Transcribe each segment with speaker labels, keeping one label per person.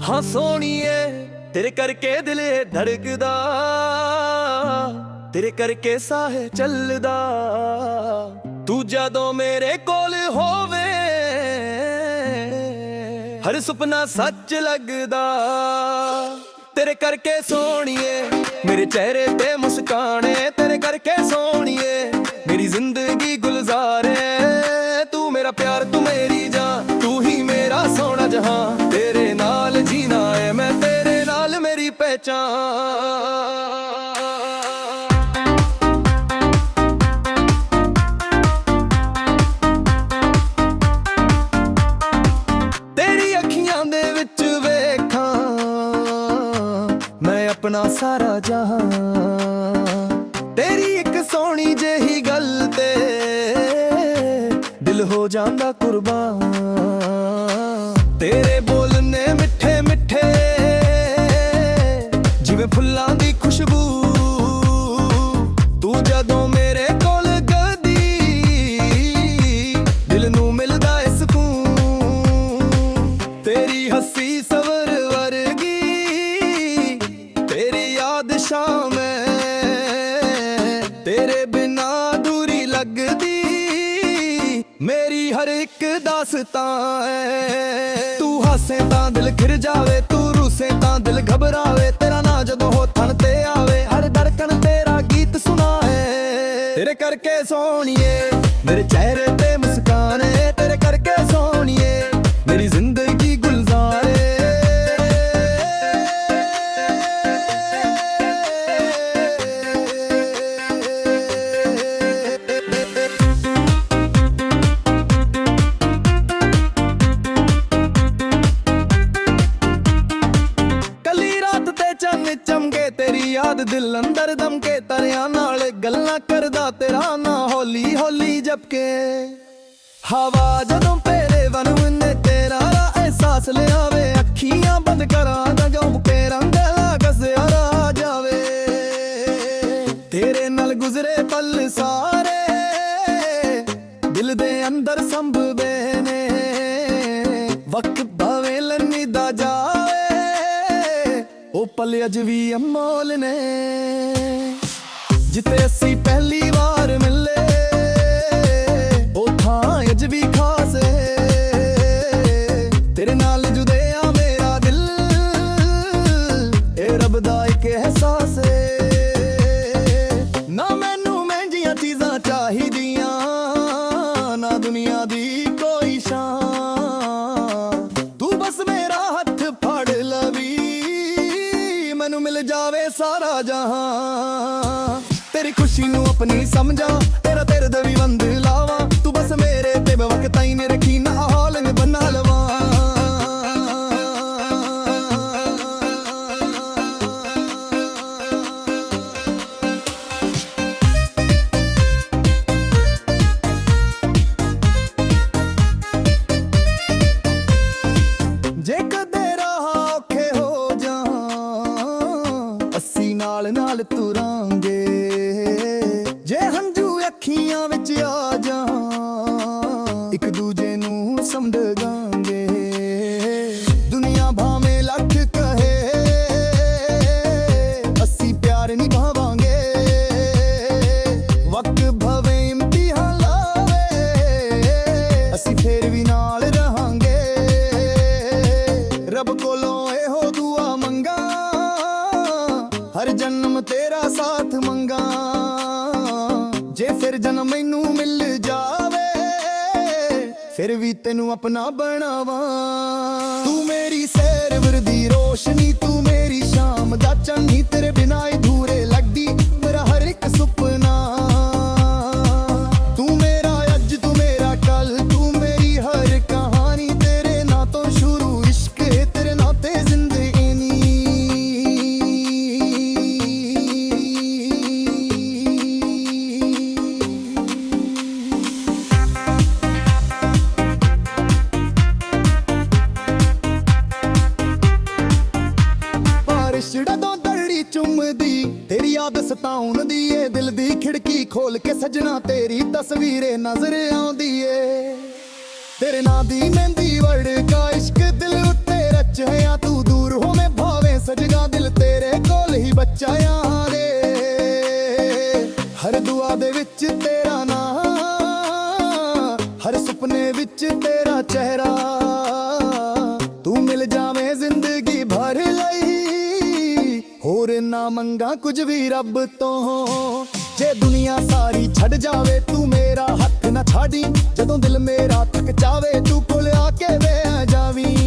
Speaker 1: हाँ सोनिए तेरे करके दिल धड़कदा, तेरे करके साह चलदा। तू जदों मेरे कोल होवे हर सुपना सच लगदा। तेरे करके सोनिए मेरे चेहरे ते मुस्काने, तेरे करके सोनिए मेरी जिंदगी गुलजारे। तू मेरा प्यार तू मेरी जान, तू ही मेरा सोना जहां। तेरे नाल जीना है मैं, तेरे नाल मेरी पहचान। तेरी अखियां दे विच वेखां मैं अपना सारा जहां। तेरी एक सोहनी जेही गल ते दिल हो जांदा कुर्बान। तेरे बोलने मिठे मिठे जिवें फुल्लां दी खुशबू। तू जदों मेरे कोल गदी दिल नूं मिलदा है सुकून। तेरी हसी सवर वर्गी तेरी याद शाम तेरे बिना दूरी लगदी मेरी हर एक दास्तां है। तू हसे तां दिल खिर जावे, तू रूसे तां दिल घबरावे। तेरा ना जदों हो थन ते आवे हर धड़कन तेरा गीत सुना है। तेरे करके सोनिए मेरे चेहरे ते मुस्कान है, तेरे करके सोनिए मेरी जिंदगी गुलजारे। चमके तेरी याद दिल अंदर दमके। तरिया नाल गल्लां करदा तेरा ना हौली हौली जपके। हवा जदों तेरे वन ने तेरा एहसास ले आवे। अखियां बंद करा दा जो मुके रंग कसया रह जावे। तेरे नाल गुजरे पल सारे दिल दे अंदर संभवे ने। वक्त भावे लन्नी दा जावे ओ पल अज भी अनमोल ने। जिथे असी पहली बार मिले ओ थां अज भी खास है। तेरे नाल जुदेया मेरा दिल ए रब दा इक एहसास है। ना मैनू महंगियां चीज़ां चाहिदियां, ना दुनिया दी कोई शान। तू बस मेरा हथ फड़ लवी मैनू मिल जावे सारा जहां। तेरी खुशी नू अपनी समझा, तेरा दर्द भी वंद लावा। तू बस मेरे ते वक्त ताईं ने रखी ना हाल में बना लवा। जे कदे राह औखे हो नाल नाल तुरांगे। जे हंजू अखियां विच आ जां एक दूजे नू समझांगे। दुनिया भावें लख कहे असी प्यार निभावांगे। वक्त भवे इम्तिहान लावे असी फिर भी नाल रहांगे। रब कोलों एहो दुआ मंगा हर जन्म तेरा साथ मंगा। जे फिर जन्म मैनू मिल जावे फिर भी तेनू अपना बनावा। तू मेरी सैर वर्दी रोशनी, तू मेरी शाम दा चन्नी। तेरे बिना अधूरे लगदी मेरा हर एक सुपना। तू मेरा अज तू मेरा कल, तू मेरी हर कहानी। तेरे ना तो शुरू इश्क है, तेरे ना ते जिंदगी। जदों दड़ी चुमदी तेरी याद सताउन दी ए। दिल दी खिड़की खोल के सजना तेरी तस्वीरें नजर आउंदी ए। तेरे नां दी मेहंदी वड़का इश्क दिल उत्ते रच है तू। ਮੰਗਾ ਕੁਝ ਵੀ ਰੱਬ ਤੋਂ। ਜੇ ਦੁਨੀਆ ਸਾਰੀ ਛੱਡ ਜਾਵੇ ਤੂੰ ਮੇਰਾ ਹੱਥ ਨਾ ਛਾੜੀ, ਜਦੋਂ ਦਿਲ ਮੇਰਾ ਥੱਕ ਜਾਵੇ ਤੂੰ ਕੋਲ ਆ ਕੇ ਬਹਿ ਜਾਵੀਂ।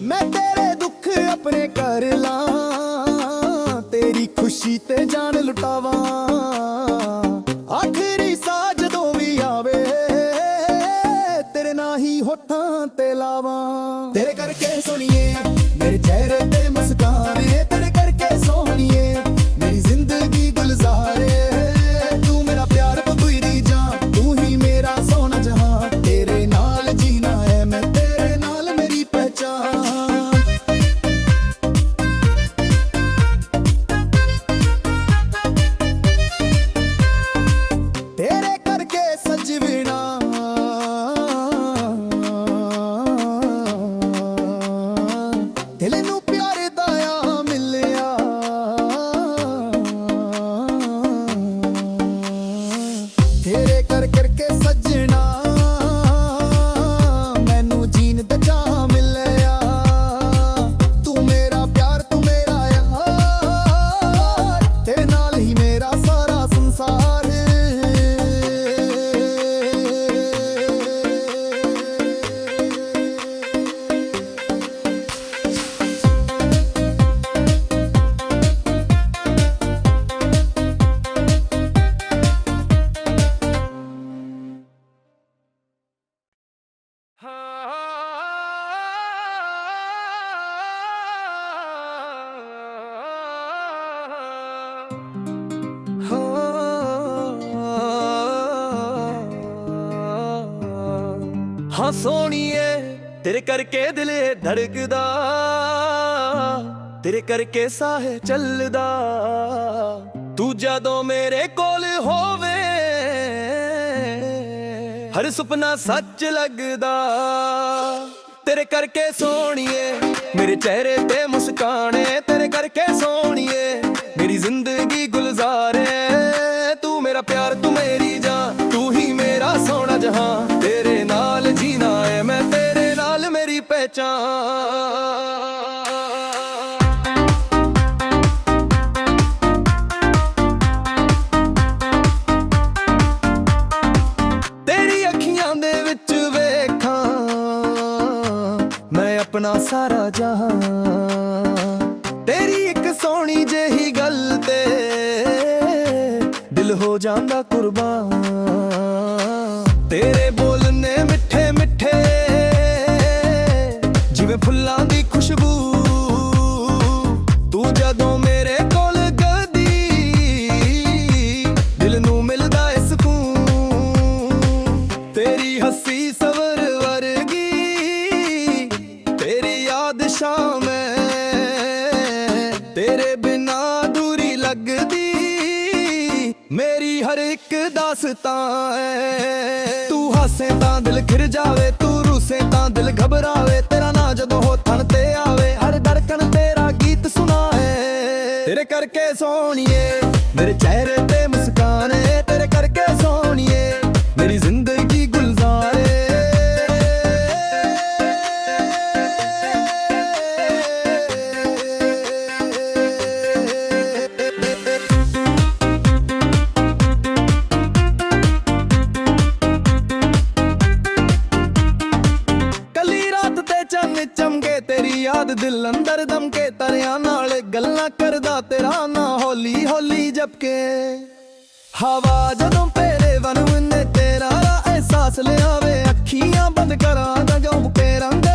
Speaker 1: ਮੈਂ ਤੇਰੇ ਦੁੱਖ ਆਪਣੇ ਕਰ ਲਾਂ, ਤੇਰੀ ਖੁਸ਼ੀ ਤੇ ਜਾਨ ਲੁਟਾਵਾਂ। ਆਖਰੀ ਸਾਹ ਜਦੋਂ ਵੀ ਆਵੇ ਤੇਰੇ ਨਾਂ ਹੀ ਹੋਠਾਂ ਤੇ ਲਾਵਾਂ। ਤੇਰੇ ਕਰਕੇ ਸੋਹਣੀਏ ਮੇਰੇ ਚਿਹਰੇ ਤੇ ਮੁਸਕਾਨ ਏ, ਤੇਰੇ ਕਰਕੇ ਸੋਹਣੀਏ ਮੇਰੀ ਜ਼ਿੰਦਗੀ ਗੁਲਜ਼ਾਰ ਏ। ਤੂੰ ਮੇਰਾ ਪਿਆਰ ਪੂਰੀ ਜਾਨ, ਤੂੰ ਹੀ ਮੇਰਾ ਸੋਹਣਾ ਜਹਾਂ। ਤੇਰੇ ਨਾਲ ਜੀਣਾ ਹੈ ਮੈਂ, ਤੇਰੇ ਨਾਲ ਮੇਰੀ ਪਹਿਚਾਨ। ਤੇਰੇ ਕਰਕੇ ਸਜਵਣਾ ਦਿਲ ਨੂੰ ਪਿਆਰ ਦਾਇਆ ਮਿਲਿਆ। ਤੇਰੇ ਕਰਕੇ ਸੱਜਣਾ ਮੈਨੂੰ ਜੀਣ ਦਾ ਚਾਅ ਮਿਲਿਆ। ਤੂੰ ਮੇਰਾ ਪਿਆਰ, ਤੂੰ ਮੇਰਾ ਯਾਰ, ਤੇਰੇ ਨਾਲ ਹੀ ਮੇਰਾ ਸਾਰਾ ਸੰਸਾਰ। ਹਾਂ ਸੋਹਣੀਏ ਤੇਰੇ ਕਰਕੇ ਦਿਲ ਧੜਕਦਾ, ਤੇਰੇ ਕਰਕੇ ਸਾਹ ਚੱਲਦਾ। ਤੂੰ ਜਦੋਂ ਮੇਰੇ ਕੋਲ ਹੋਵੇ ਹਰ ਸੁਪਨਾ ਸੱਚ ਲੱਗਦਾ। ਤੇਰੇ ਕਰਕੇ ਸੋਹਣੀਏ ਮੇਰੇ ਚਿਹਰੇ ਤੇ ਮੁਸਕਾਨ ਏ, ਤੇਰੇ ਕਰਕੇ ਸੋਹਣੀਏ ਮੇਰੀ ਜ਼ਿੰਦਗੀ ਗੁਲਜ਼ਾਰ ਏ। ਤੂੰ ਮੇਰਾ ਪਿਆਰ, ਤੂੰ ਮੇਰੀ ਜਾਨ, ਤੂੰ ਹੀ ਮੇਰਾ ਸੋਹਣਾ ਜਹਾਂ। ਤੇਰੇ ਨਾਲ ਜੀਣਾ ਏ ਮੈਂ, ਤੇਰੇ ਨਾਲ ਮੇਰੀ ਪਹਿਚਾਨ। ਤੇਰੀ ਅੱਖੀਆਂ ਦੇ ਵਿੱਚ ਵੇਖਾਂ ਮੈਂ ਆਪਣਾ ਸਾਰਾ ਜਹਾਂ। ਤੇਰੀ ਇੱਕ ਸੋਹਣੀ ਜਿਹੀ ਗੱਲ ਤੇ ਦਿਲ ਹੋ ਜਾਂਦਾ ਕੁਰਬਾਨ। ਤੇਰੇ ਬੋਲਨੇ ਮਿੱਠੇ ਮਿੱਠੇ ਜਿਵੇਂ ਫੁੱਲਾਂ ਦੀ ਖੁਸ਼ਬੂ। ਤੂੰ ਜਦੋਂ ਮੇਰੇ ਕੋਲ ਗਦੀ ਦਿਲ ਨੂੰ ਮਿਲਦਾ ਏ ਸਕੂਨ। ਤੇਰੀ ਹੱਸੀ ਸਵਰ ਵਰਗੀ ਤੇਰੀ ਯਾਦ ਸ਼ਾਮੇ, ਤੇਰੇ ਬਿਨਾ ਅਧੂਰੀ ਲੱਗਦੀ ਮੇਰੀ ਹਰ ਇੱਕ ਦਾਸਤਾਂ ਏ। ਤੂੰ ਹਾਸੇ ਤਾਂ ਦਿਲ ਖਿਰ ਜਾਵੇ, ਤੂੰ ਰੂਸੇ ਤਾਂ ਦਿਲ ਘਬਰਾਵੇ। ਤੇਰਾ ਨਾਂ ਜਦੋਂ ਹੋਠਾਂ ਤੇ ਆਵੇ ਹਰ ਧੜਕਣ ਤੇਰਾ ਗੀਤ ਸੁਣਾਏ। ਤੇਰੇ ਕਰਕੇ ਸੋਹਣੀਏ ਮੇਰੇ ਚਿਹਰੇ ਤੇ ਮੁਸਕਾਨ ਏ, ਤੇਰੇ ਕਰਕੇ ਸੋਹਣੀਏ ਮੇਰੀ ਜ਼ਿੰਦਗੀ ਗੁਲਜ਼ਾਰ ਏ। ਚਮਕੇ ਤੇਰੀ ਯਾਦ ਦਿਲ ਅੰਦਰ ਦਮਕੇ, ਤਰਿਆਂ ਨਾਲ ਗੱਲਾਂ ਕਰਦਾ ਤੇਰਾ ਨਾਂ ਹੌਲੀ ਹੌਲੀ ਜਪਕੇ। ਹਵਾ ਜਦੋਂ ਤੇਰੇ ਵਨ ਨੇ ਤੇਰਾ ਅਹਿਸਾਸ ਲਿਆਵੇ, ਅੱਖੀਆਂ ਬੰਦ ਕਰਾਂ ਤਾਂ ਜੋ ਕੇ ਰੰਗ